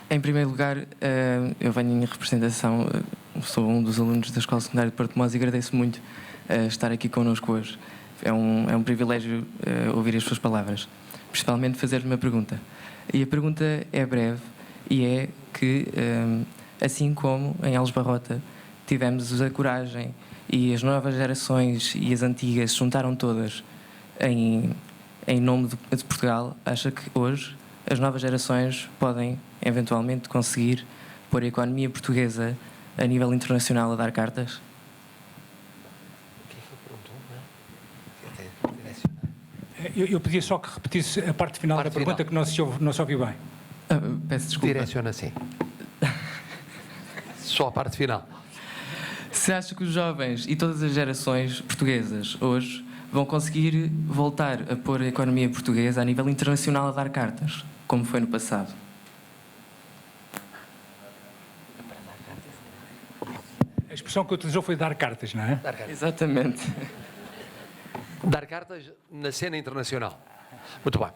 Em primeiro lugar, eu venho em representação, sou um dos alunos da Escola Secundária de Portimão e agradeço muito estar aqui connosco hoje. É um privilégio ouvir as suas palavras, principalmente fazer-lhe uma pergunta. E a pergunta é breve e é que, assim como em Alves Barrota tivemos a coragem e as novas gerações e as antigas se juntaram todas em nome de Portugal, acha que hoje as novas gerações podem eventualmente conseguir pôr a economia portuguesa a nível internacional a dar cartas? Eu pedia só que repetisse a parte final da pergunta, que não se ouviu bem. Peço desculpa. Direciona assim. Só a parte final. Se acha que os jovens e todas as gerações portuguesas hoje vão conseguir voltar a pôr a economia portuguesa a nível internacional a dar cartas, como foi no passado? A expressão que utilizou foi dar cartas, não é? Dar cartas. Exatamente. Dar cartas na cena internacional. Muito bem.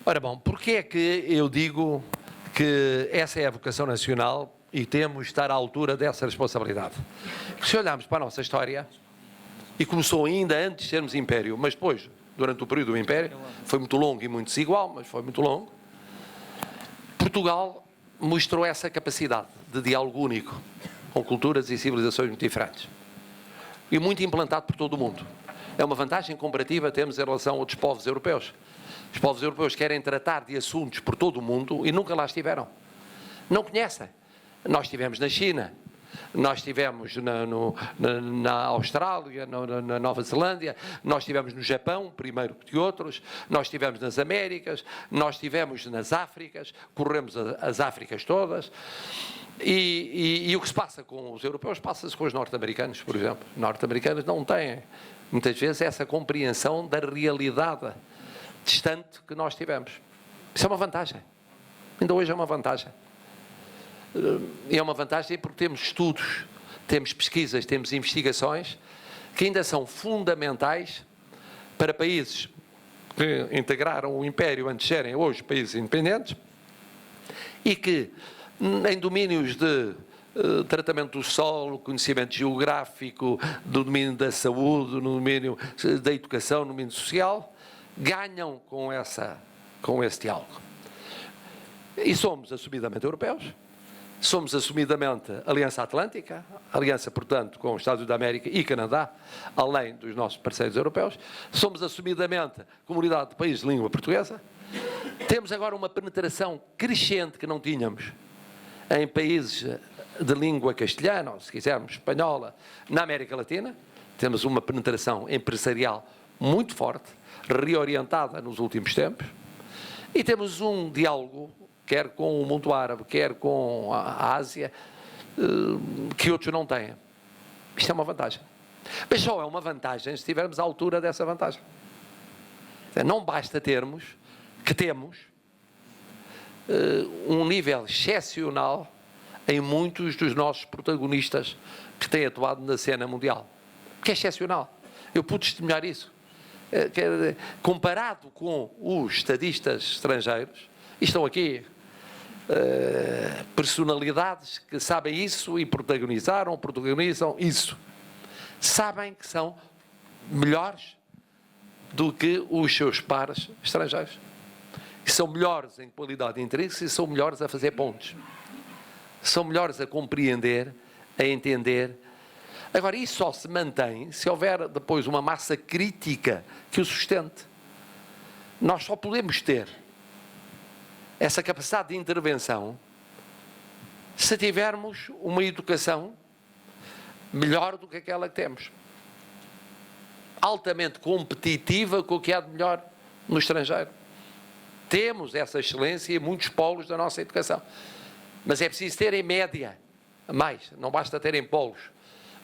Ora bom, porque é que eu digo que essa é a vocação nacional e temos de estar à altura dessa responsabilidade? Porque se olharmos para a nossa história, e começou ainda antes de sermos Império, mas depois, durante o período do Império, foi muito longo e muito desigual, mas foi muito longo, Portugal mostrou essa capacidade de diálogo único, com culturas e civilizações muito diferentes. E muito implantado por todo o mundo. É uma vantagem comparativa que temos em relação a outros povos europeus. Os povos europeus querem tratar de assuntos por todo o mundo e nunca lá estiveram. Não conhecem. Nós estivemos na China, nós estivemos na Austrália, na Nova Zelândia, nós estivemos no Japão, primeiro que outros, nós estivemos nas Américas, nós estivemos nas Áfricas, corremos as Áfricas todas. E o que se passa com os europeus passa-se com os norte-americanos, por exemplo. Os norte-americanos não têm, muitas vezes, essa compreensão da realidade distante que nós tivemos. Isso é uma vantagem. Ainda hoje é uma vantagem. E é uma vantagem porque temos estudos, temos pesquisas, temos investigações que ainda são fundamentais para países que integraram o Império antes de serem hoje países independentes e que, em domínios de tratamento do solo, conhecimento geográfico, do domínio da saúde, no domínio da educação, no domínio social, ganham com esse diálogo. E somos assumidamente europeus. Somos assumidamente Aliança Atlântica, aliança, portanto, com os Estados Unidos da América e Canadá, além dos nossos parceiros europeus. Somos assumidamente Comunidade de Países de Língua Portuguesa. Temos agora uma penetração crescente que não tínhamos em países de língua castelhana, ou se quisermos espanhola, na América Latina. Temos uma penetração empresarial muito forte, reorientada nos últimos tempos. E temos um diálogo, quer com o mundo árabe, quer com a Ásia, que outros não têm. Isto é uma vantagem. Mas só é uma vantagem se estivermos à altura dessa vantagem. Não basta temos um nível excepcional em muitos dos nossos protagonistas que têm atuado na cena mundial. Que é excepcional. Eu pude testemunhar isso. Comparado com os estadistas estrangeiros, e estão aqui personalidades que sabem isso e protagonizam isso. Sabem que são melhores do que os seus pares estrangeiros. E são melhores em qualidade intrínseca e são melhores a fazer pontes. São melhores a compreender, a entender. Agora, isso só se mantém se houver depois uma massa crítica que o sustente. Nós só podemos ter essa capacidade de intervenção se tivermos uma educação melhor do que aquela que temos. Altamente competitiva com o que há de melhor no estrangeiro. Temos essa excelência em muitos polos da nossa educação. Mas é preciso ter em média mais, não basta ter em polos.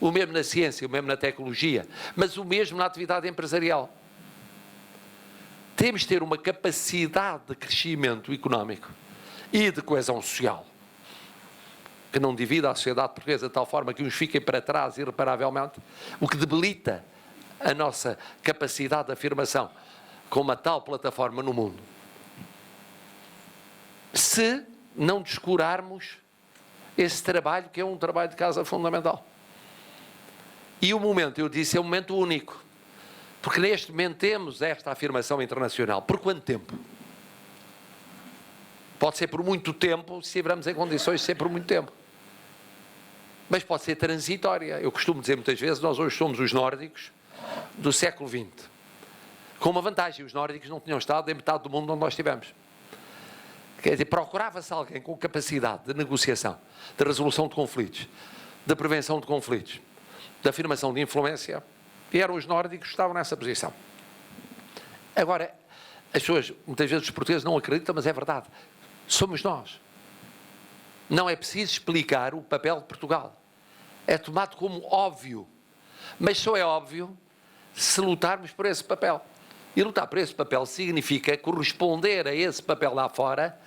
O mesmo na ciência, o mesmo na tecnologia, mas o mesmo na atividade empresarial. Temos de ter uma capacidade de crescimento económico e de coesão social que não divida a sociedade portuguesa de tal forma que uns fiquem para trás irreparavelmente, o que debilita a nossa capacidade de afirmação com uma tal plataforma no mundo. Se não descurarmos esse trabalho, que é um trabalho de casa fundamental. E o momento, eu disse, é um momento único. Porque neste momento temos esta afirmação internacional. Por quanto tempo? Pode ser por muito tempo, se estivermos em condições de ser por muito tempo. Mas pode ser transitória. Eu costumo dizer muitas vezes, nós hoje somos os nórdicos do século XX. Com uma vantagem, os nórdicos não tinham estado em metade do mundo onde nós estivemos. Quer dizer, procurava-se alguém com capacidade de negociação, de resolução de conflitos, de prevenção de conflitos, de afirmação de influência, e eram os nórdicos que estavam nessa posição. Agora, as pessoas, muitas vezes os portugueses não acreditam, mas é verdade. Somos nós. Não é preciso explicar o papel de Portugal. É tomado como óbvio. Mas só é óbvio se lutarmos por esse papel. E lutar por esse papel significa corresponder a esse papel lá fora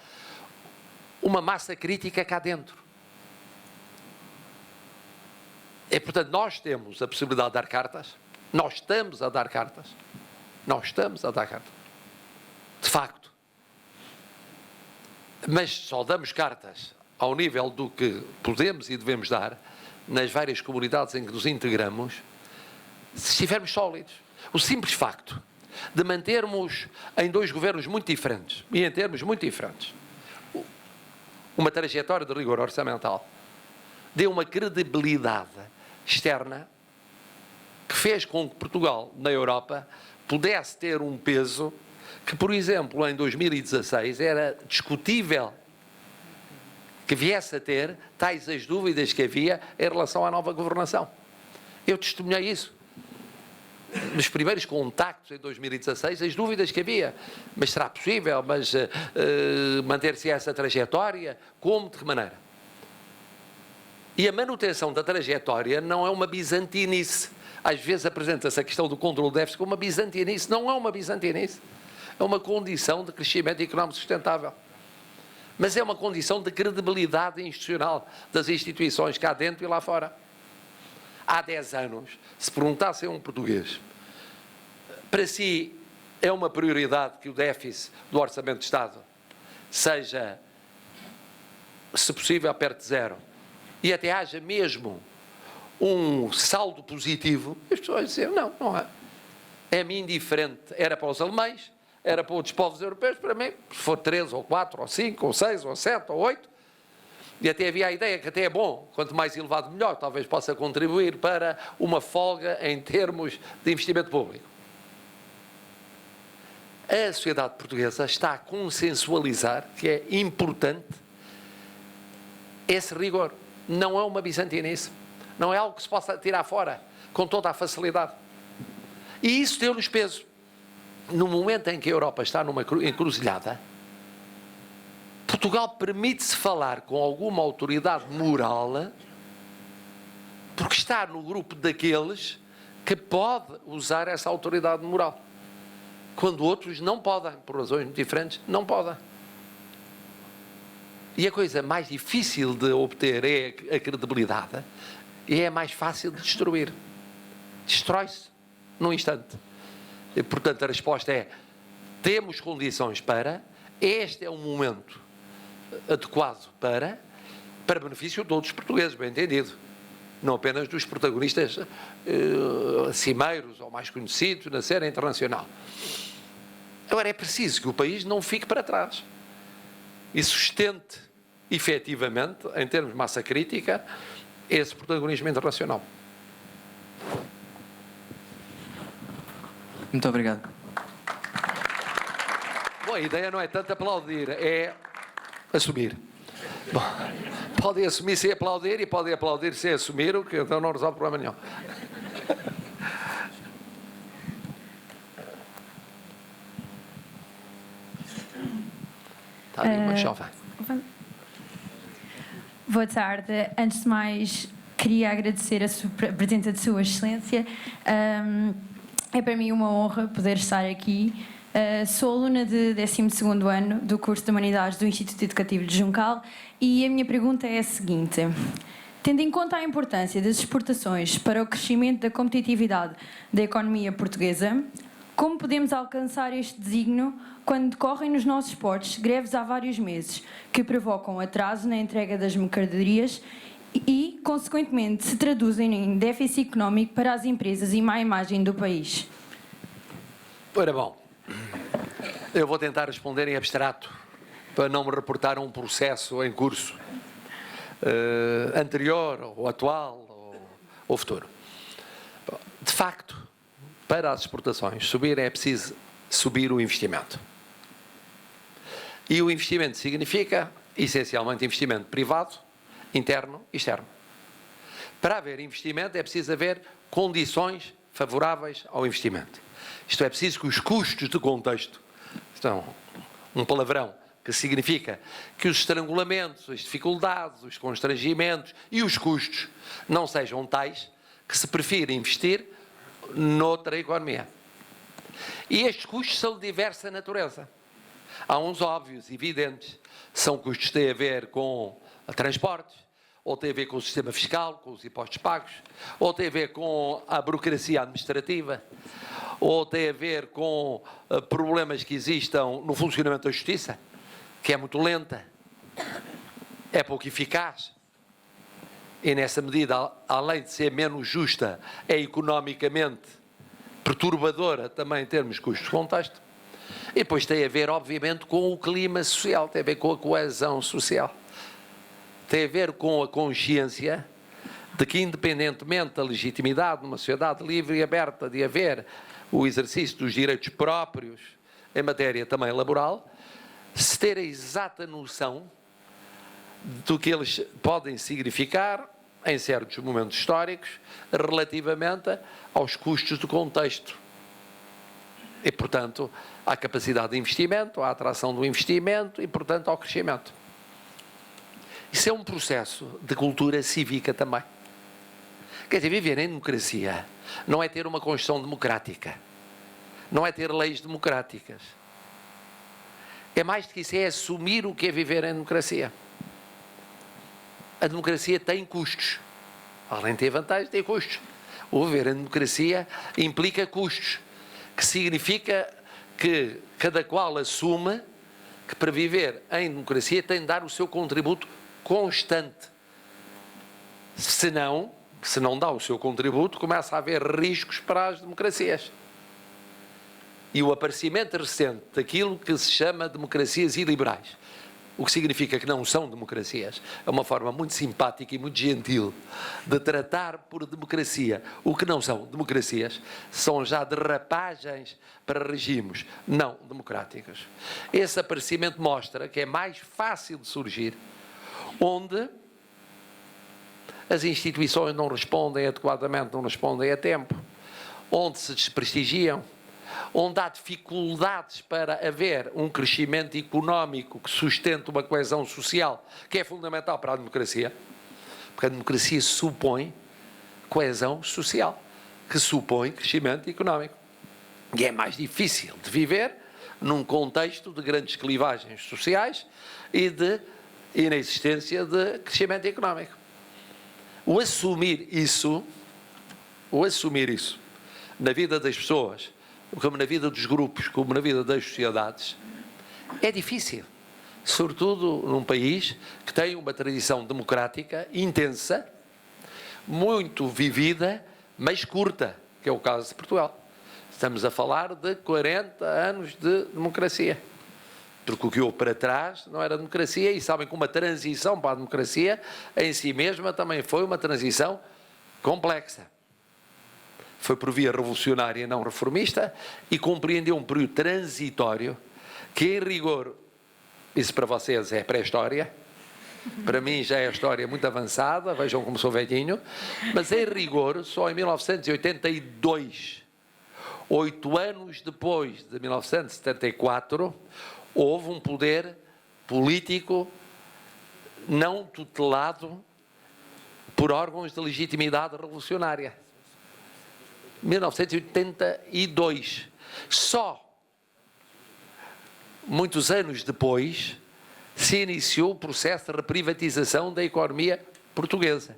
uma massa crítica cá dentro. E, portanto, nós temos a possibilidade de dar cartas. Nós estamos a dar cartas. Nós estamos a dar cartas. De facto. Mas só damos cartas ao nível do que podemos e devemos dar nas várias comunidades em que nos integramos, se estivermos sólidos. O simples facto de mantermos em dois governos muito diferentes, e em termos muito diferentes, uma trajetória de rigor orçamental, deu uma credibilidade externa que fez com que Portugal, na Europa, pudesse ter um peso que, por exemplo, em 2016 era discutível que viesse a ter tais as dúvidas que havia em relação à nova governação. Eu testemunhei isso. Nos primeiros contactos em 2016, as dúvidas que havia. Mas será possível? Mas manter-se essa trajetória? Como? De que maneira? E a manutenção da trajetória não é uma bizantinice. Às vezes apresenta-se a questão do controle do déficit como uma bizantinice. Não é uma bizantinice. É uma condição de crescimento económico sustentável. Mas é uma condição de credibilidade institucional das instituições cá dentro e lá fora. Há 10 anos, se perguntassem a um português, para si é uma prioridade que o déficit do Orçamento de Estado seja, se possível, perto de zero, e até haja mesmo um saldo positivo, as pessoas diziam, não, não há. É-me indiferente. Era para os alemães, era para outros povos europeus, para mim, se for 3, ou 4, ou 5, ou 6, ou 7, ou 8, e até havia a ideia que até é bom, quanto mais elevado melhor, talvez possa contribuir para uma folga em termos de investimento público. A sociedade portuguesa está a consensualizar que é importante esse rigor. Não é uma bizantinice. Não é algo que se possa tirar fora com toda a facilidade. E isso deu-nos peso. No momento em que a Europa está numa encruzilhada, Portugal permite-se falar com alguma autoridade moral porque está no grupo daqueles que pode usar essa autoridade moral. Quando outros não podem, por razões diferentes, não podem. E a coisa mais difícil de obter é a credibilidade e é mais fácil de destruir. Destrói-se num instante. E, portanto, a resposta é: temos condições para, este é um momento adequado para benefício de todos os portugueses, bem entendido. Não apenas dos protagonistas cimeiros ou mais conhecidos na cena internacional. Agora, é preciso que o país não fique para trás e sustente, efetivamente, em termos de massa crítica, esse protagonismo internacional. Muito obrigado. Bom, a ideia não é tanto aplaudir, é assumir. Bom, podem assumir sem aplaudir e podem aplaudir sem assumir, o que então não resolve problema nenhum. Está ali uma jovem. Boa tarde. Antes de mais, queria agradecer a presença de Sua Excelência. É para mim uma honra poder estar aqui. Sou aluna de 12º ano do curso de Humanidades do Instituto Educativo de Juncal e a minha pergunta é a seguinte: tendo em conta a importância das exportações para o crescimento da competitividade da economia portuguesa, Como podemos alcançar este desígnio quando decorrem nos nossos portos greves há vários meses, que provocam atraso na entrega das mercadorias e, consequentemente, se traduzem em déficit económico para as empresas e má imagem do país? Ora bom, eu vou tentar responder em abstrato, para não me reportar a um processo em curso, anterior, ou atual, ou futuro. De facto, para as exportações subirem é preciso subir o investimento. E o investimento significa, essencialmente, investimento privado, interno e externo. Para haver investimento é preciso haver condições favoráveis ao investimento. Isto é preciso que os custos de contexto, isto é um palavrão, que significa que os estrangulamentos, as dificuldades, os constrangimentos e os custos não sejam tais que se prefira investir noutra economia. E estes custos são de diversa natureza. Há uns óbvios, evidentes, são custos que têm a ver com transportes, ou têm a ver com o sistema fiscal, com os impostos pagos, ou têm a ver com a burocracia administrativa, ou têm a ver com problemas que existam no funcionamento da justiça, que é muito lenta, é pouco eficaz, e nessa medida, além de ser menos justa, é economicamente perturbadora também em termos de custos de contexto. E depois tem a ver, obviamente, com o clima social, tem a ver com a coesão social. Tem a ver com a consciência de que, independentemente da legitimidade numa sociedade livre e aberta de haver o exercício dos direitos próprios em matéria também laboral, se ter a exata noção do que eles podem significar em certos momentos históricos relativamente aos custos do contexto. E, portanto, à capacidade de investimento, à atração do investimento e, portanto, ao crescimento. Isso é um processo de cultura cívica também. Quer dizer, viver em democracia não é ter uma Constituição democrática, não é ter leis democráticas. É mais do que isso, é assumir o que é viver em democracia. A democracia tem custos. Além de ter vantagens, tem custos. O viver em democracia implica custos, que significa que cada qual assume que para viver em democracia tem de dar o seu contributo constante. Se não dá o seu contributo, começa a haver riscos para as democracias. E o aparecimento recente daquilo que se chama democracias iliberais, o que significa que não são democracias, é uma forma muito simpática e muito gentil de tratar por democracia o que não são democracias, são já derrapagens para regimes não democráticos. Esse aparecimento mostra que é mais fácil de surgir onde as instituições não respondem adequadamente, não respondem a tempo, onde se desprestigiam, onde há dificuldades para haver um crescimento económico que sustente uma coesão social, que é fundamental para a democracia, porque a democracia supõe coesão social, que supõe crescimento económico. E é mais difícil de viver num contexto de grandes clivagens sociais e de inexistência de crescimento económico. O assumir isso na vida das pessoas, como na vida dos grupos, como na vida das sociedades, é difícil. Sobretudo num país que tem uma tradição democrática intensa, muito vivida, mas curta, que é o caso de Portugal. Estamos a falar de 40 anos de democracia. Porque o que houve para trás não era democracia, e sabem que uma transição para a democracia em si mesma também foi uma transição complexa. Foi por via revolucionária, não reformista, e compreendeu um período transitório que, em rigor, isso para vocês é pré-história, para mim já é a história muito avançada, vejam como sou velhinho, mas em rigor, só em 1982, 8 anos depois de 1974, houve um poder político não tutelado por órgãos de legitimidade revolucionária. 1982. Só muitos anos depois se iniciou o processo de reprivatização da economia portuguesa,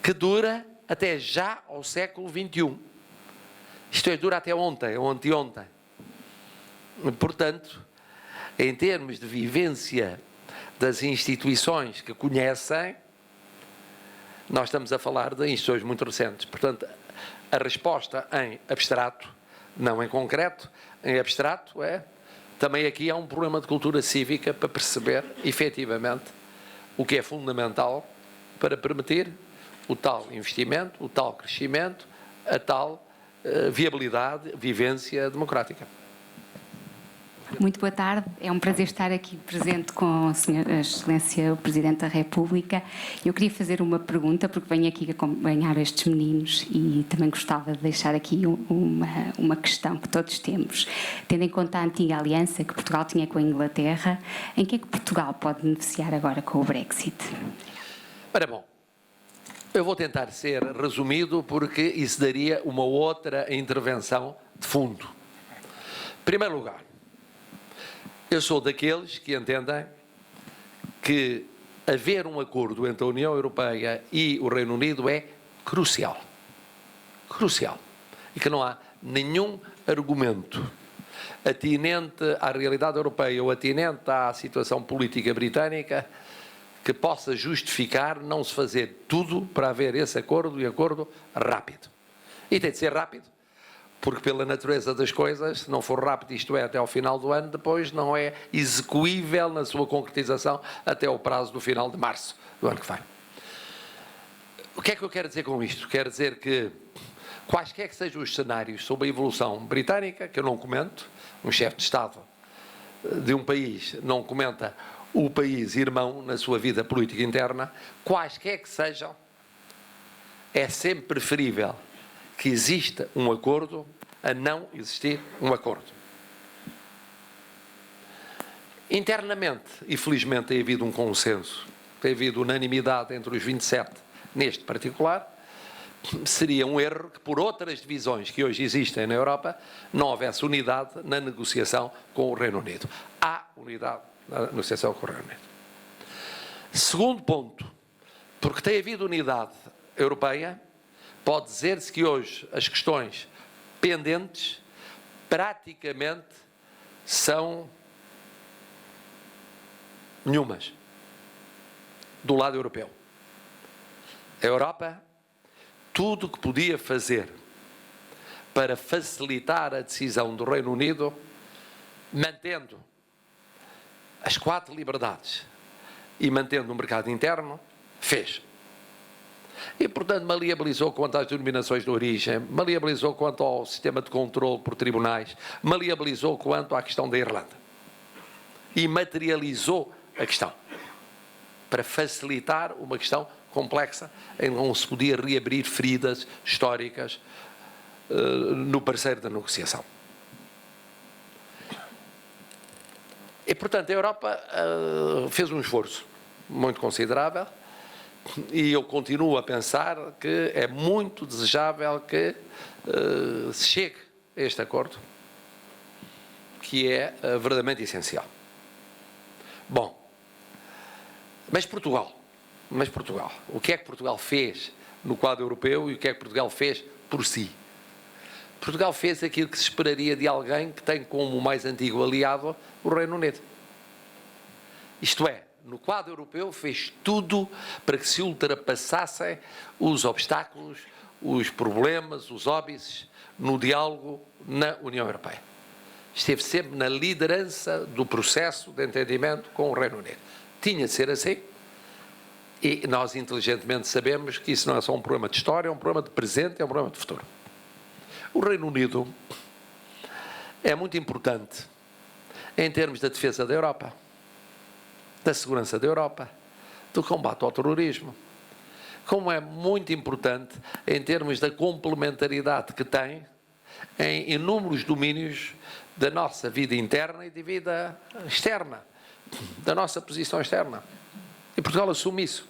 que dura até já ao século XXI. Isto é, dura até ontem, ou anteontem. Portanto, em termos de vivência das instituições que conhecem, nós estamos a falar de instituições muito recentes. Portanto, a resposta em abstrato, não em concreto, em abstrato também aqui há um problema de cultura cívica para perceber, efetivamente, o que é fundamental para permitir o tal investimento, o tal crescimento, a tal viabilidade, vivência democrática. Muito boa tarde, é um prazer estar aqui presente com a Senhora Excelência, o Presidente da República. Eu queria fazer uma pergunta, porque venho aqui acompanhar estes meninos e também gostava de deixar aqui uma questão que todos temos. Tendo em conta a antiga aliança que Portugal tinha com a Inglaterra, em que é que Portugal pode beneficiar agora com o Brexit? Ora bom, eu vou tentar ser resumido porque isso daria uma outra intervenção de fundo. Em primeiro lugar, eu sou daqueles que entendem que haver um acordo entre a União Europeia e o Reino Unido é crucial. Crucial. E que não há nenhum argumento atinente à realidade europeia ou atinente à situação política britânica que possa justificar não se fazer tudo para haver esse acordo e acordo rápido. E tem de ser rápido, porque pela natureza das coisas, se não for rápido, isto é, até ao final do ano, depois não é execuível na sua concretização até ao prazo do final de março do ano que vem. O que é que eu quero dizer com isto? Quero dizer que quaisquer que sejam os cenários sobre a evolução britânica, que eu não comento, um chefe de Estado de um país não comenta o país irmão na sua vida política interna, quaisquer que sejam, é sempre preferível que exista um acordo a não existir um acordo. Internamente, e felizmente tem havido um consenso, tem havido unanimidade entre os 27 neste particular, seria um erro que por outras divisões que hoje existem na Europa não houvesse unidade na negociação com o Reino Unido. Há unidade na negociação com o Reino Unido. Segundo ponto, porque tem havido unidade europeia, pode dizer-se que hoje as questões pendentes praticamente são nenhumas do lado europeu. A Europa, tudo o que podia fazer para facilitar a decisão do Reino Unido, mantendo as 4 liberdades e mantendo o mercado interno, fez. E, portanto, maleabilizou quanto às denominações de origem, maleabilizou quanto ao sistema de controle por tribunais, maleabilizou quanto à questão da Irlanda. E materializou a questão, para facilitar uma questão complexa, em que não se podia reabrir feridas históricas no parceiro da negociação. E, portanto, a Europa fez um esforço muito considerável, e eu continuo a pensar que é muito desejável que se chegue a este acordo, que é verdadeiramente essencial. Bom, mas Portugal, o que é que Portugal fez no quadro europeu e o que é que Portugal fez por si? Portugal fez aquilo que se esperaria de alguém que tem como mais antigo aliado o Reino Unido. Isto é, no quadro europeu fez tudo para que se ultrapassassem os obstáculos, os problemas, os óbices no diálogo na União Europeia. Esteve sempre na liderança do processo de entendimento com o Reino Unido. Tinha de ser assim, e nós inteligentemente sabemos que isso não é só um problema de história, é um problema de presente, é um problema de futuro. O Reino Unido é muito importante em termos da defesa da Europa, da segurança da Europa, do combate ao terrorismo, como é muito importante em termos da complementaridade que tem em inúmeros domínios da nossa vida interna e de vida externa, da nossa posição externa. E Portugal assume isso.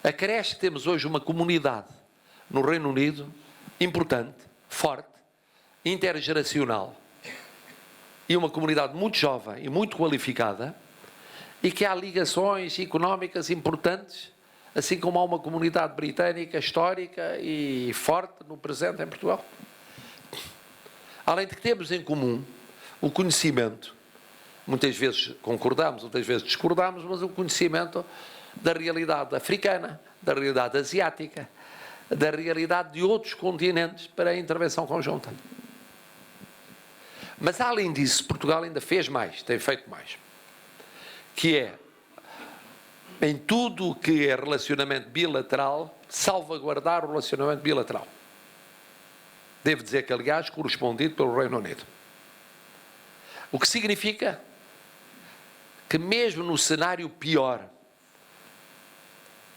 Acresce que temos hoje uma comunidade no Reino Unido importante, forte, intergeracional, e uma comunidade muito jovem e muito qualificada, e que há ligações económicas importantes, assim como há uma comunidade britânica histórica e forte no presente em Portugal. Além de que temos em comum o conhecimento, muitas vezes concordamos, outras vezes discordamos, mas o conhecimento da realidade africana, da realidade asiática, da realidade de outros continentes para a intervenção conjunta. Mas, além disso, Portugal ainda fez mais, tem feito mais, que é, em tudo o que é relacionamento bilateral, salvaguardar o relacionamento bilateral. Devo dizer que, aliás, correspondido pelo Reino Unido. O que significa que, mesmo no cenário pior,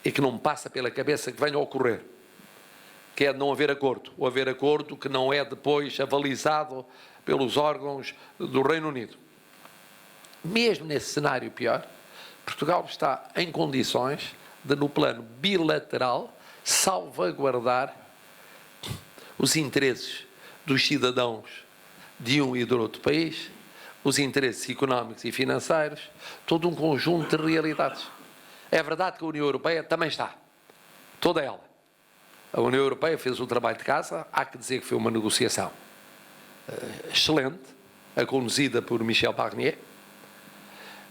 e que não me passa pela cabeça que venha a ocorrer, que é de não haver acordo, ou haver acordo que não é depois avalizado pelos órgãos do Reino Unido. Mesmo nesse cenário pior, Portugal está em condições de, no plano bilateral, salvaguardar os interesses dos cidadãos de um e do outro país, os interesses económicos e financeiros, todo um conjunto de realidades. É verdade que a União Europeia também está, toda ela. A União Europeia fez o trabalho de casa, há que dizer que foi uma negociação excelente, conduzida por Michel Barnier,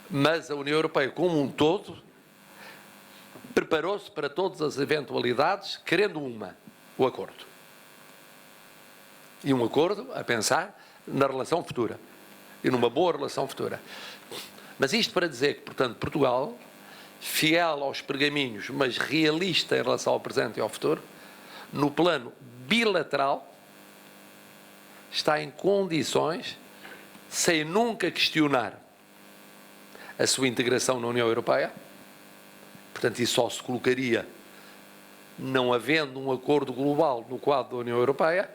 mas a União Europeia como um todo preparou-se para todas as eventualidades, querendo o acordo. E um acordo a pensar na relação futura, e numa boa relação futura. Mas isto para dizer que, portanto, Portugal, fiel aos pergaminhos, mas realista em relação ao presente e ao futuro, no plano bilateral, está em condições, sem nunca questionar a sua integração na União Europeia, portanto, isso só se colocaria não havendo um acordo global no quadro da União Europeia,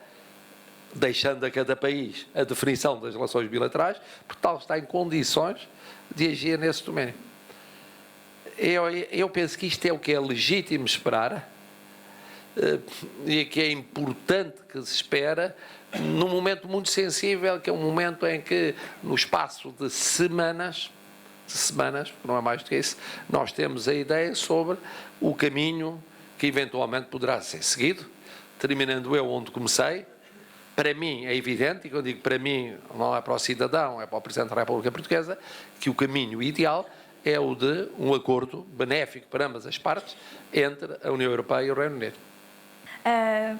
deixando a cada país a definição das relações bilaterais, Portugal está em condições de agir nesse domínio. Eu penso que isto é o que é legítimo esperar e que é importante que se espera num momento muito sensível, que é um momento em que, no espaço de semanas, não é mais do que isso, nós temos a ideia sobre o caminho que eventualmente poderá ser seguido, terminando eu onde comecei. Para mim é evidente, e quando digo para mim, não é para o cidadão, é para o Presidente da República Portuguesa, que o caminho ideal é o de um acordo benéfico para ambas as partes entre a União Europeia e o Reino Unido.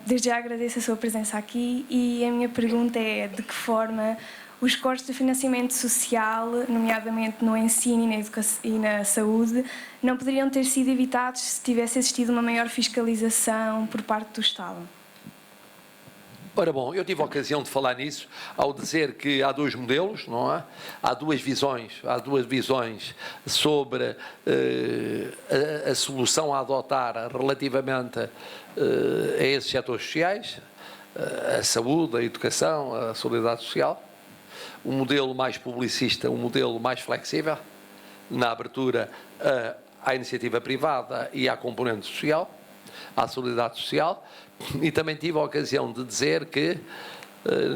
Desde já agradeço a sua presença aqui e a minha pergunta é de que forma os cortes de financiamento social, nomeadamente no ensino e na educação e na saúde, não poderiam ter sido evitados se tivesse existido uma maior fiscalização por parte do Estado? Ora bom, eu tive a ocasião de falar nisso ao dizer que há dois modelos, não é? Há duas visões sobre a solução a adotar relativamente a esses setores sociais, a saúde, a educação, a solidariedade social. Um modelo mais publicista, um modelo mais flexível, na abertura à iniciativa privada e à componente social, à solidariedade social. E também tive a ocasião de dizer que,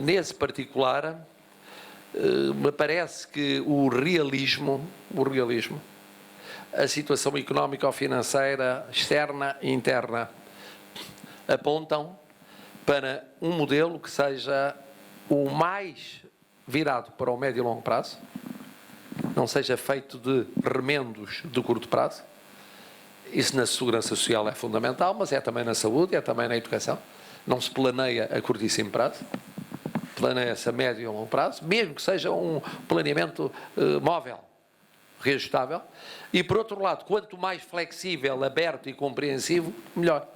nesse particular, me parece que o realismo, a situação económica ou financeira externa e interna, apontam para um modelo que seja o mais virado para o médio e longo prazo, não seja feito de remendos de curto prazo. Isso na segurança social é fundamental, mas é também na saúde, é também na educação. Não se planeia a curtíssimo prazo, planeia-se a médio e longo prazo, mesmo que seja um planeamento móvel, reajustável. E, por outro lado, quanto mais flexível, aberto e compreensivo, melhor.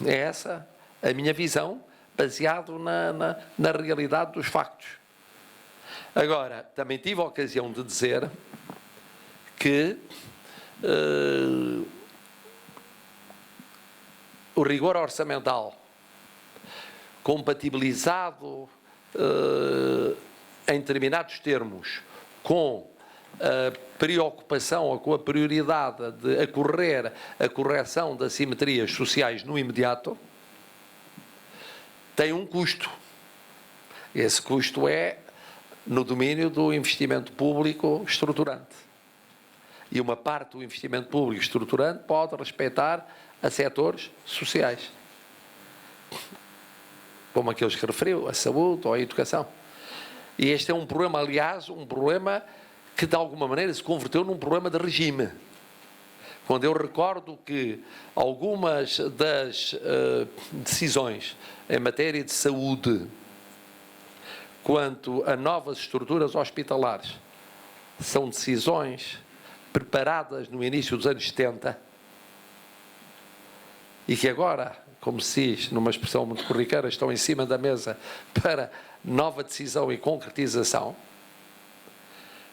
É essa a minha visão, baseado na realidade dos factos. Agora, também tive a ocasião de dizer que o rigor orçamental compatibilizado em determinados termos com a preocupação ou com a prioridade de ocorrer a correção das assimetrias sociais no imediato tem um custo. Esse custo é no domínio do investimento público estruturante. E uma parte do investimento público estruturante pode respeitar a setores sociais. como aqueles que referiu, a saúde ou a educação. E este é um problema, aliás, um problema que de alguma maneira se converteu num problema de regime. Quando eu recordo que algumas das decisões em matéria de saúde, quanto a novas estruturas hospitalares, são decisões preparadas no início dos anos 70 e que agora, como se diz numa expressão muito corriqueira, estão em cima da mesa para nova decisão e concretização,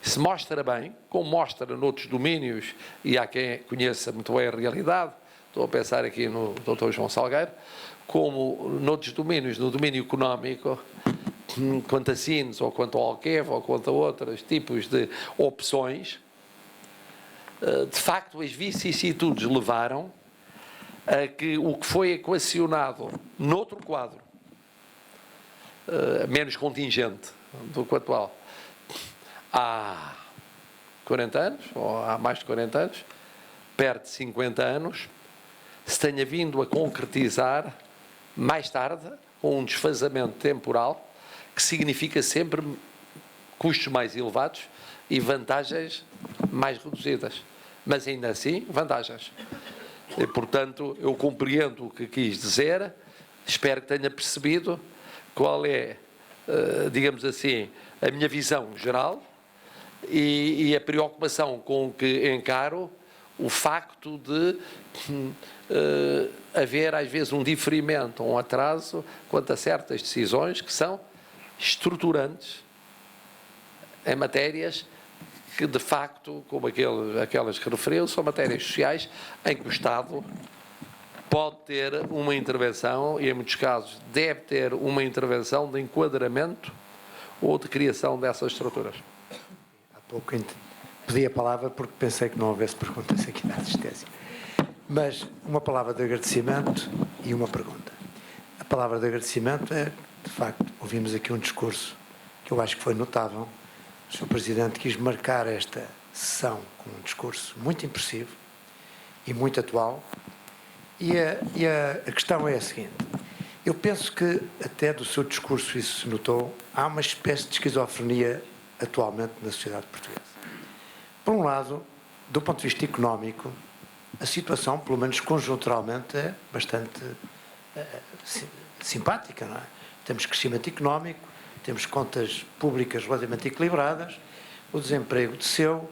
se mostra bem, como mostra noutros domínios, e há quem conheça muito bem a realidade, estou a pensar aqui no Dr. João Salgueiro, como noutros domínios, no domínio económico, quanto a Sines, ou quanto ao Alqueva, ou quanto a outros tipos de opções, de facto as vicissitudes levaram a que o que foi equacionado noutro quadro, menos contingente do que o atual, há 40 anos, ou há mais de 40 anos, perto de 50 anos, se tenha vindo a concretizar mais tarde, com um desfazamento temporal, que significa sempre custos mais elevados e vantagens mais reduzidas. Mas ainda assim, vantagens. E, portanto, eu compreendo o que quis dizer, espero que tenha percebido qual é, digamos assim, a minha visão geral e a preocupação com que encaro o facto de haver, às vezes, um diferimento, um atraso quanto a certas decisões que são estruturantes em matérias que, de facto, como aquelas que referiu, são matérias sociais em que o Estado pode ter uma intervenção e, em muitos casos, deve ter uma intervenção de enquadramento ou de criação dessas estruturas. Há pouco pedi a palavra porque pensei que não houvesse perguntas aqui na assistência. Mas uma palavra de agradecimento e uma pergunta. A palavra de agradecimento é, de facto, ouvimos aqui um discurso que eu acho que foi notável. O Sr. Presidente quis marcar esta sessão com um discurso muito impressivo e muito atual. E a questão é a seguinte. Eu penso que, até do seu discurso isso se notou, há uma espécie de esquizofrenia atualmente na sociedade portuguesa. Por um lado, do ponto de vista económico, a situação, pelo menos conjunturalmente, é bastante simpática, não é? Temos crescimento económico, temos contas públicas relativamente equilibradas, o desemprego desceu,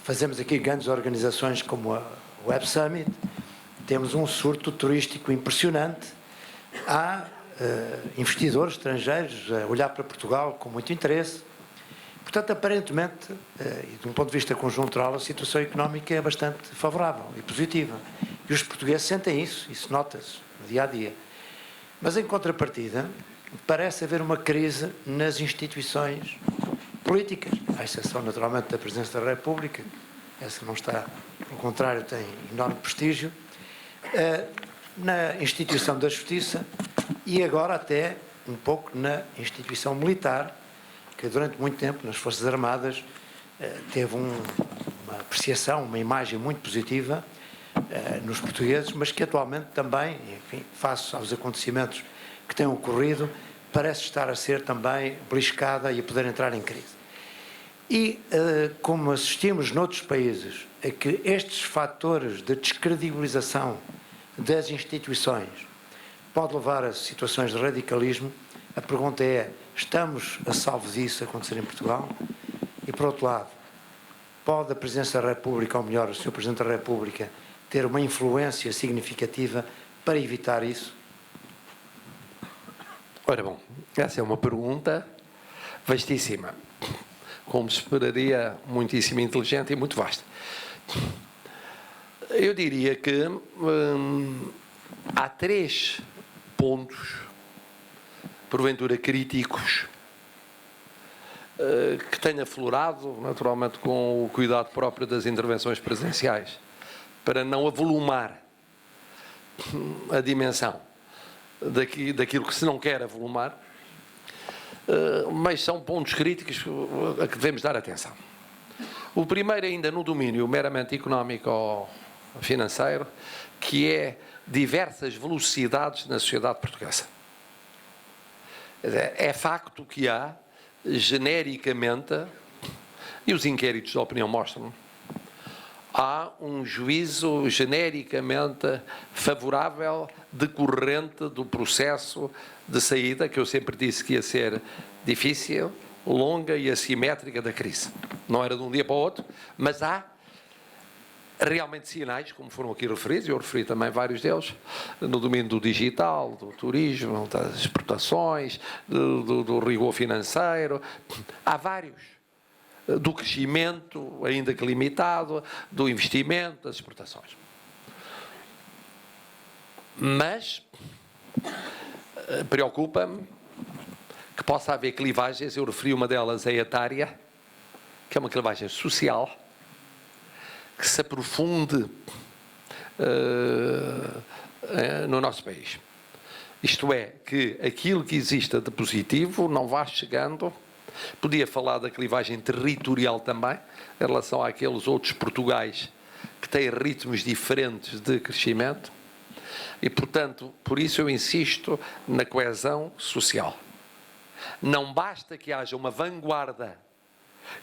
fazemos aqui grandes organizações como a Web Summit, temos um surto turístico impressionante, há investidores estrangeiros a olhar para Portugal com muito interesse. Portanto, aparentemente, e de um ponto de vista conjuntural, a situação económica é bastante favorável e positiva. E os portugueses sentem isso nota-se no dia-a-dia. Mas, em contrapartida, parece haver uma crise nas instituições políticas, à exceção, naturalmente, da Presidência da República, essa não está, pelo contrário, tem enorme prestígio, na instituição da Justiça e agora até um pouco na instituição militar, que durante muito tempo nas Forças Armadas teve uma apreciação, uma imagem muito positiva nos portugueses, mas que atualmente também, enfim, face aos acontecimentos que têm ocorrido, parece estar a ser também beliscada e a poder entrar em crise. E como assistimos noutros países a que estes fatores de descredibilização das instituições pode levar a situações de radicalismo, a pergunta é, estamos a salvo disso acontecer em Portugal? E, por outro lado, pode a Presidência da República, ou melhor, o Sr. Presidente da República, ter uma influência significativa para evitar isso? Ora bom, essa é uma pergunta vastíssima, como se esperaria, muitíssimo inteligente e muito vasta. Eu diria que há 3 pontos, porventura críticos, que têm aflorado, naturalmente com o cuidado próprio das intervenções presenciais, para não avolumar a dimensão daquilo que se não quer avolumar, mas são pontos críticos a que devemos dar atenção. O primeiro ainda no domínio meramente económico ou financeiro, que é diversas velocidades na sociedade portuguesa. É facto que há, genericamente, e os inquéritos de opinião mostram, há um juízo genericamente favorável decorrente do processo de saída, que eu sempre disse que ia ser difícil, longa e assimétrica da crise. Não era de um dia para o outro, mas há realmente sinais, como foram aqui referidos, eu referi também vários deles, no domínio do digital, do turismo, das exportações, do rigor financeiro, há vários. Do crescimento, ainda que limitado, do investimento, das exportações. Mas preocupa-me que possa haver clivagens, eu referi uma delas a etária, que é uma clivagem social, que se aprofunde no nosso país. Isto é, que aquilo que exista de positivo não vá chegando. Podia falar da clivagem territorial também, em relação àqueles outros Portugais que têm ritmos diferentes de crescimento. E, portanto, por isso eu insisto na coesão social. Não basta que haja uma vanguarda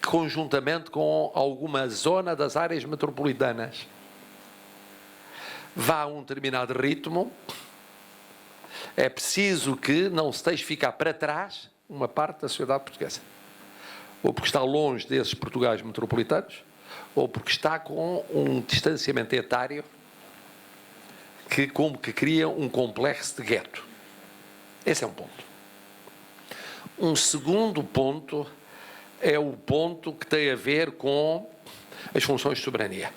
que, conjuntamente com alguma zona das áreas metropolitanas, vá a um determinado ritmo. É preciso que não se deixe ficar para trás uma parte da sociedade portuguesa. Ou porque está longe desses Portugais metropolitanos, ou porque está com um distanciamento etário que como que cria um complexo de gueto. Esse é um ponto. Um segundo ponto é o ponto que tem a ver com as funções de soberania.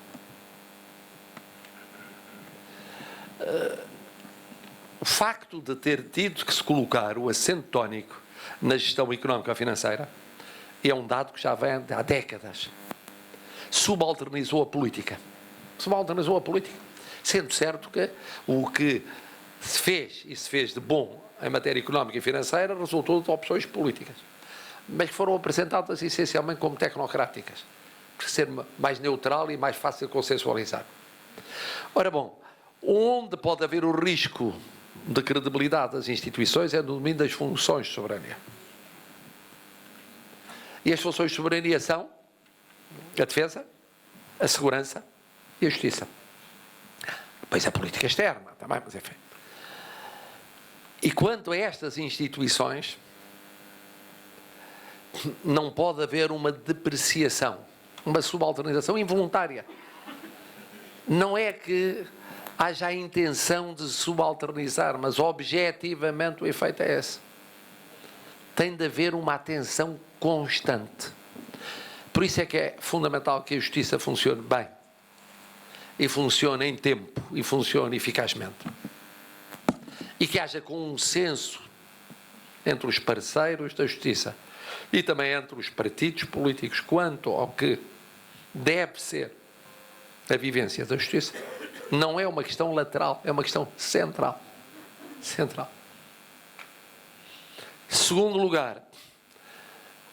O facto de ter tido que se colocar o acento tónico na gestão económica e financeira é um dado que já vem há décadas. Subalternizou a política. Subalternizou a política. Sendo certo que o que se fez, e se fez de bom em matéria económica e financeira, resultou de opções políticas. Mas que foram apresentadas essencialmente como tecnocráticas, para ser mais neutral e mais fácil de consensualizar. Ora bom, onde pode haver o risco de credibilidade das instituições é no domínio das funções de soberania. E as funções de soberania são a defesa, a segurança e a justiça. Depois a política externa também, mas enfim. E quanto a estas instituições, não pode haver uma depreciação, uma subalternização involuntária. Não é que haja a intenção de subalternizar, mas objetivamente o efeito é esse. Tem de haver uma atenção constante. Por isso é que é fundamental que a justiça funcione bem, e funcione em tempo, e funcione eficazmente. E que haja consenso entre os parceiros da justiça e também entre os partidos políticos quanto ao que deve ser a vivência da justiça. Não é uma questão lateral, é uma questão central. Central. Segundo lugar,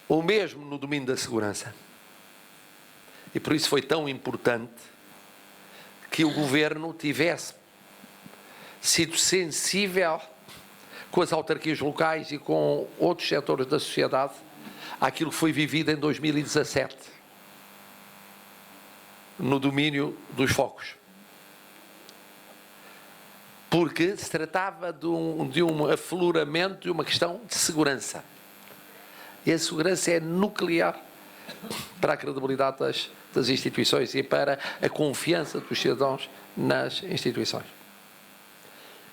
o mesmo no domínio da segurança. E por isso foi tão importante que o Governo tivesse sido sensível com as autarquias locais e com outros setores da sociedade àquilo que foi vivido em 2017 no domínio dos focos. Porque se tratava de um afloramento de uma questão de segurança. E a segurança é nuclear para a credibilidade das instituições e para a confiança dos cidadãos nas instituições.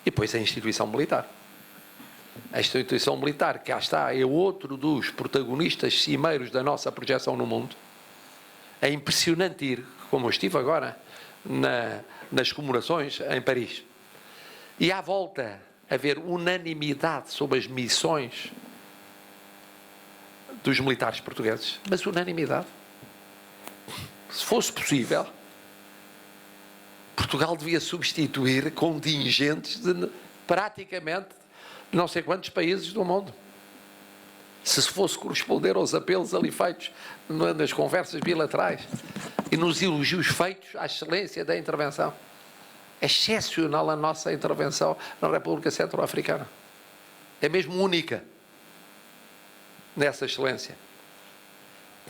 E depois a instituição militar. A instituição militar, que cá está, é outro dos protagonistas cimeiros da nossa projeção no mundo. É impressionante ir, como eu estive agora, nas comemorações em Paris. E à volta haver unanimidade sobre as missões dos militares portugueses. Mas unanimidade. Se fosse possível, Portugal devia substituir contingentes de praticamente não sei quantos países do mundo. Se fosse corresponder aos apelos ali feitos nas conversas bilaterais e nos elogios feitos à excelência da intervenção. É excepcional a nossa intervenção na República Centro-Africana. É mesmo única. nessa excelência.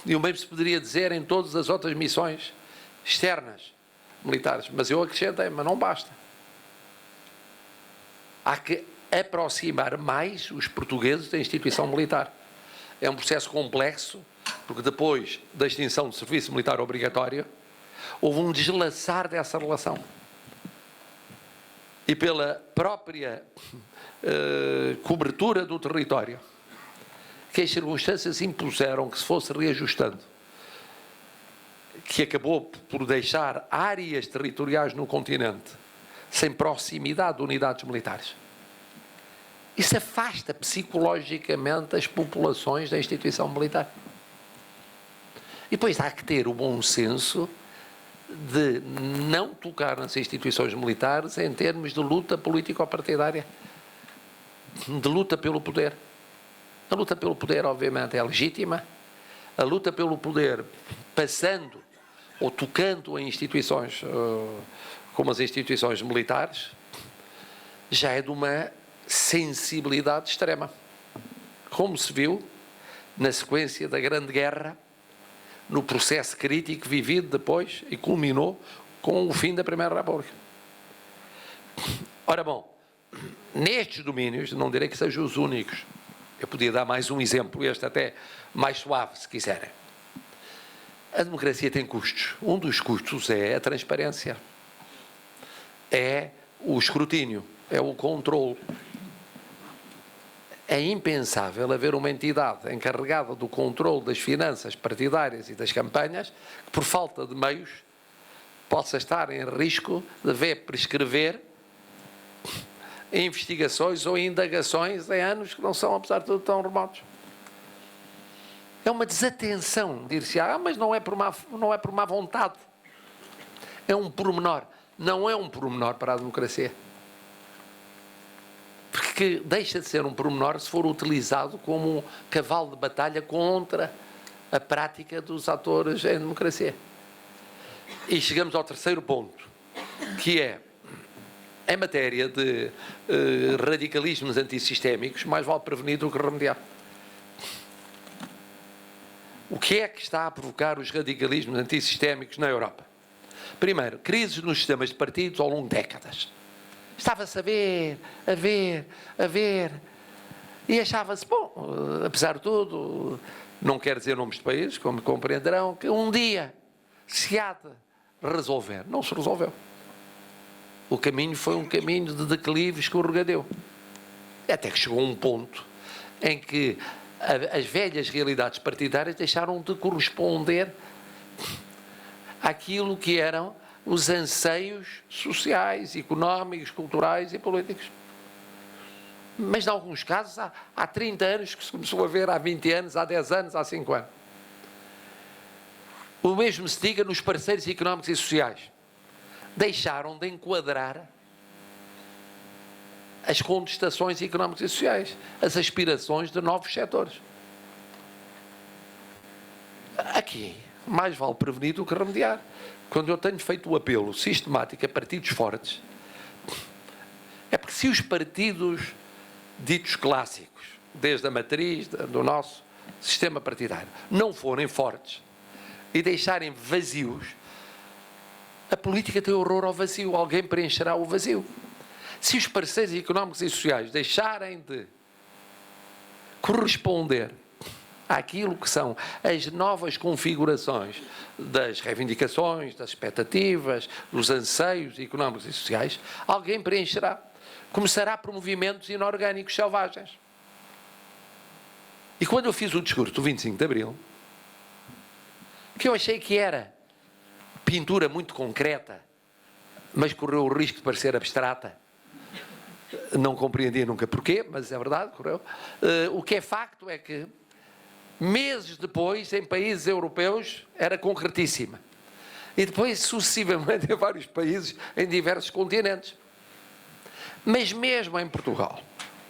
E o mesmo se poderia dizer em todas as outras missões externas militares. Mas eu acrescentei, mas não basta. Há que aproximar mais os portugueses da instituição militar. É um processo complexo, porque depois da extinção do serviço militar obrigatório, houve um deslaçar dessa relação. E pela própria cobertura do território, que as circunstâncias impuseram que se fosse reajustando, que acabou por deixar áreas territoriais no continente sem proximidade de unidades militares. Isso afasta psicologicamente as populações da instituição militar. E depois há que ter o bom senso de não tocar nas instituições militares em termos de luta político-partidária, de luta pelo poder. A luta pelo poder, obviamente, é legítima. A luta pelo poder, passando ou tocando em instituições como as instituições militares, já é de uma sensibilidade extrema. Como se viu na sequência da Grande Guerra, no processo crítico vivido depois e culminou com o fim da Primeira República. Ora bom, nestes domínios, não direi que sejam os únicos, eu podia dar mais um exemplo, este até mais suave, se quiserem. A democracia tem custos. Um dos custos é a transparência, é o escrutínio, é o controle. É impensável haver uma entidade encarregada do controle das finanças partidárias e das campanhas que, por falta de meios, possa estar em risco de ver prescrever investigações ou indagações em anos que não são, apesar de tudo, tão remotos. É uma desatenção, dir-se, mas não é por má vontade. É um pormenor. Não é um pormenor para a democracia. Porque deixa de ser um pormenor se for utilizado como um cavalo de batalha contra a prática dos atores em democracia. E chegamos ao terceiro ponto, que é, em matéria de radicalismos antissistémicos, mais vale prevenir do que remediar. O que é que está a provocar os radicalismos antissistémicos na Europa? Primeiro, crises nos sistemas de partidos ao longo de décadas. Estava-se a ver, e achava-se, bom, apesar de tudo, não quero dizer nomes de países, como compreenderão, que um dia se há de resolver. Não se resolveu. O caminho foi um caminho de declive escorregadio. Até que chegou um ponto em que as velhas realidades partidárias deixaram de corresponder àquilo que eram os anseios sociais, económicos, culturais e políticos. Mas, em alguns casos, há 30 anos que se começou a ver, há 20 anos, há 10 anos, há 5 anos. O mesmo se diga nos parceiros económicos e sociais. Deixaram de enquadrar as contestações económicas e sociais, as aspirações de novos setores. Aqui, mais vale prevenir do que remediar. Quando eu tenho feito o apelo sistemático a partidos fortes, é porque se os partidos ditos clássicos, desde a matriz do nosso sistema partidário, não forem fortes e deixarem vazios, a política tem horror ao vazio, alguém preencherá o vazio. Se os parceiros económicos e sociais deixarem de corresponder àquilo que são as novas configurações das reivindicações, das expectativas, dos anseios económicos e sociais, alguém preencherá. Começará por movimentos inorgânicos selvagens. E quando eu fiz o discurso do 25 de Abril, que eu achei que era pintura muito concreta, mas correu o risco de parecer abstrata, não compreendia nunca porquê, mas é verdade, correu. O que é facto é que meses depois, em países europeus, era concretíssima. E depois, sucessivamente, em vários países, em diversos continentes. Mas mesmo em Portugal,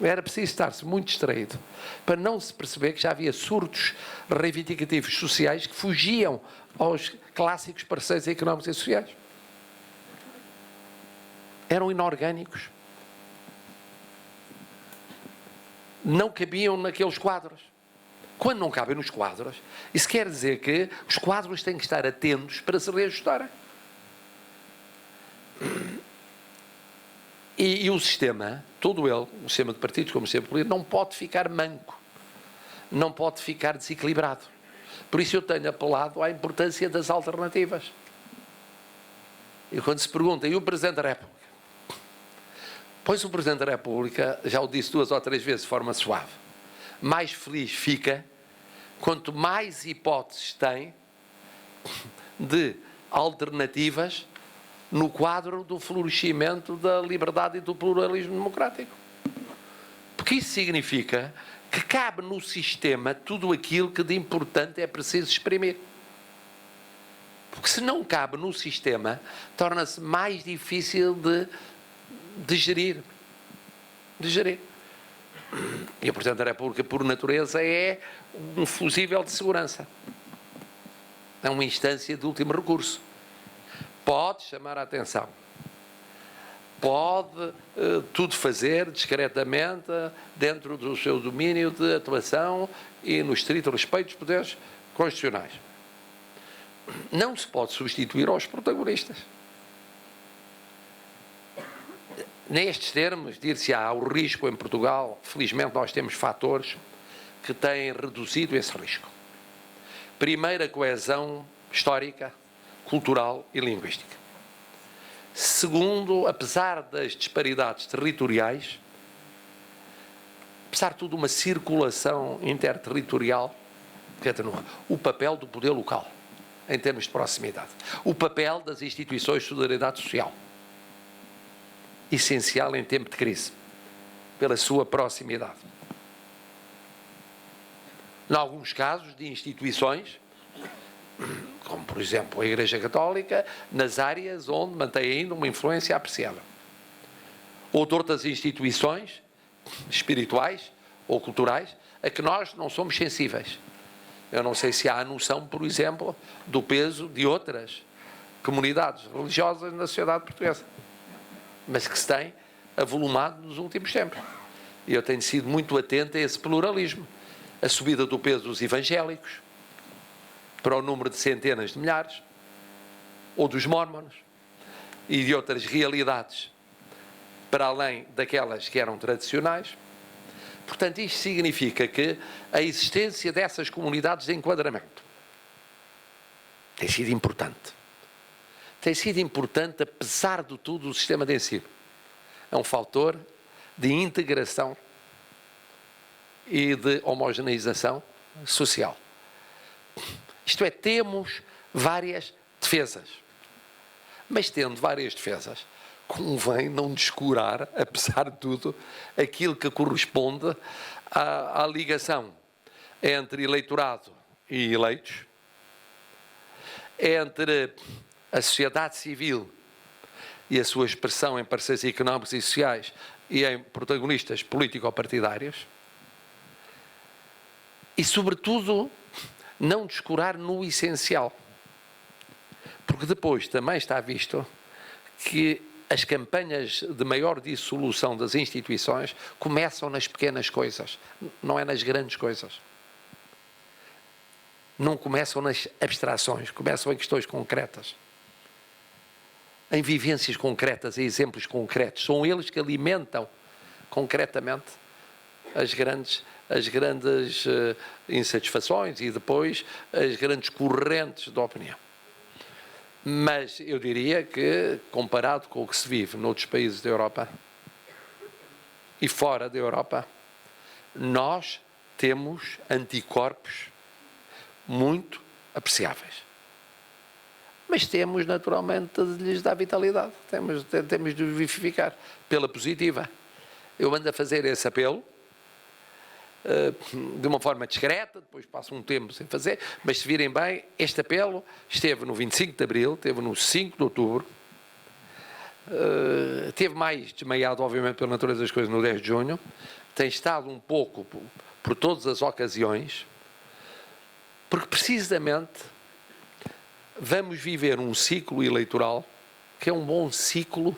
era preciso estar-se muito distraído para não se perceber que já havia surtos reivindicativos sociais que fugiam aos clássicos parceiros económicos e sociais. Eram inorgânicos. Não cabiam naqueles quadros. Quando não cabem nos quadros, isso quer dizer que os quadros têm que estar atentos para se reajustarem. E o sistema, todo ele, o sistema de partidos como o sistema político, não pode ficar manco, não pode ficar desequilibrado. Por isso eu tenho apelado à importância das alternativas. E quando se pergunta, e o Presidente da República? Pois o Presidente da República, já o disse 2 ou 3 vezes de forma suave, mais feliz fica quanto mais hipóteses tem de alternativas no quadro do florescimento da liberdade e do pluralismo democrático. Porque isso significa que cabe no sistema tudo aquilo que de importante é preciso exprimir. Porque se não cabe no sistema, torna-se mais difícil de gerir. E o Presidente da República, por natureza, é um fusível de segurança. É uma instância de último recurso. Pode chamar a atenção. Pode tudo fazer discretamente dentro do seu domínio de atuação e no estrito respeito dos poderes constitucionais. Não se pode substituir aos protagonistas. Nestes termos, dir-se-á o risco em Portugal, felizmente nós temos fatores que têm reduzido esse risco. Primeiro, a coesão histórica, cultural e linguística. Segundo, apesar das disparidades territoriais, apesar de tudo uma circulação interterritorial que atenua, o papel do poder local, em termos de proximidade. O papel das instituições de solidariedade social, essencial em tempo de crise, pela sua proximidade. Em alguns casos de instituições, como por exemplo a Igreja Católica, nas áreas onde mantém ainda uma influência apreciável. Ou de outras instituições espirituais ou culturais a que nós não somos sensíveis. Eu não sei se há a noção, por exemplo, do peso de outras comunidades religiosas na sociedade portuguesa, mas que se tem avolumado nos últimos tempos. E eu tenho sido muito atento a esse pluralismo. A subida do peso dos evangélicos para o número de centenas de milhares, ou dos mórmonos, e de outras realidades para além daquelas que eram tradicionais. Portanto, isto significa que a existência dessas comunidades de enquadramento tem sido importante. Tem sido importante, apesar de tudo, o sistema de ensino. É um fator de integração e de homogeneização social. Isto é, temos várias defesas. Mas tendo várias defesas, convém não descurar, apesar de tudo, aquilo que corresponde à ligação entre eleitorado e eleitos, entre a sociedade civil e a sua expressão em parceiros económicos e sociais e em protagonistas político-partidários, e, sobretudo, não descurar no essencial. Porque depois também está visto que as campanhas de maior dissolução das instituições começam nas pequenas coisas, não é nas grandes coisas. Não começam nas abstrações, começam em questões concretas. Em vivências concretas, em exemplos concretos. São eles que alimentam concretamente as grandes insatisfações e depois as grandes correntes de opinião. Mas eu diria que, comparado com o que se vive noutros países da Europa e fora da Europa, nós temos anticorpos muito apreciáveis. Mas temos, naturalmente, de lhes dar vitalidade. Temos de vivificar pela positiva. Eu ando a fazer esse apelo de uma forma discreta, depois passo um tempo sem fazer, mas se virem bem, este apelo esteve no 25 de Abril, esteve no 5 de Outubro, esteve mais desmaiado, obviamente, pela natureza das coisas, no 10 de Junho, tem estado um pouco por todas as ocasiões, porque precisamente vamos viver um ciclo eleitoral que é um bom ciclo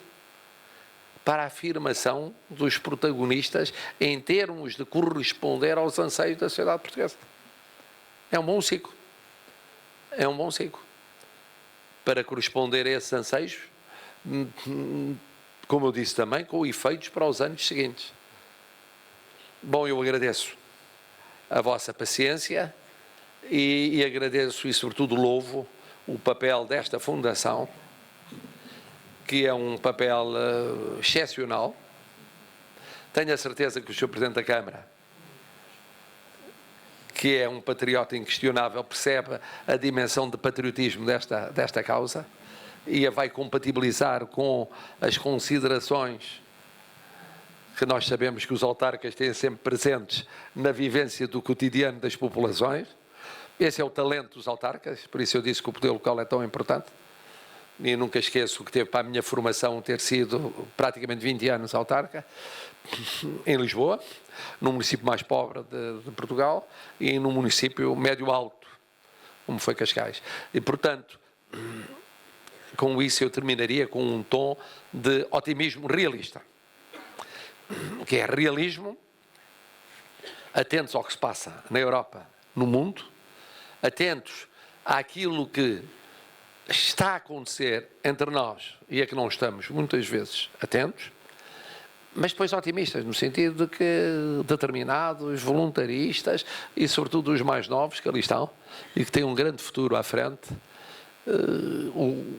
para a afirmação dos protagonistas em termos de corresponder aos anseios da sociedade portuguesa. É um bom ciclo. É um bom ciclo. Para corresponder a esses anseios, como eu disse também, com efeitos para os anos seguintes. Bom, eu agradeço a vossa paciência e agradeço e, sobretudo, louvo o papel desta Fundação, que é um papel excepcional. Tenho a certeza que o Sr. Presidente da Câmara, que é um patriota inquestionável, percebe a dimensão de patriotismo desta causa e a vai compatibilizar com as considerações que nós sabemos que os autarcas têm sempre presentes na vivência do cotidiano das populações. Esse é o talento dos autarcas, por isso eu disse que o poder local é tão importante. E nunca esqueço que teve para a minha formação ter sido praticamente 20 anos autarca, em Lisboa, num município mais pobre de Portugal e num município médio-alto, como foi Cascais. E, portanto, com isso eu terminaria com um tom de otimismo realista, que é realismo, atentos ao que se passa na Europa, no mundo, atentos àquilo que está a acontecer entre nós e a que não estamos muitas vezes atentos, mas depois otimistas, no sentido de que determinados, voluntaristas e sobretudo os mais novos que ali estão e que têm um grande futuro à frente,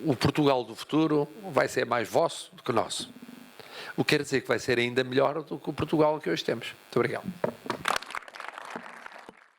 o Portugal do futuro vai ser mais vosso do que nosso. O que quer dizer que vai ser ainda melhor do que o Portugal que hoje temos. Muito obrigado.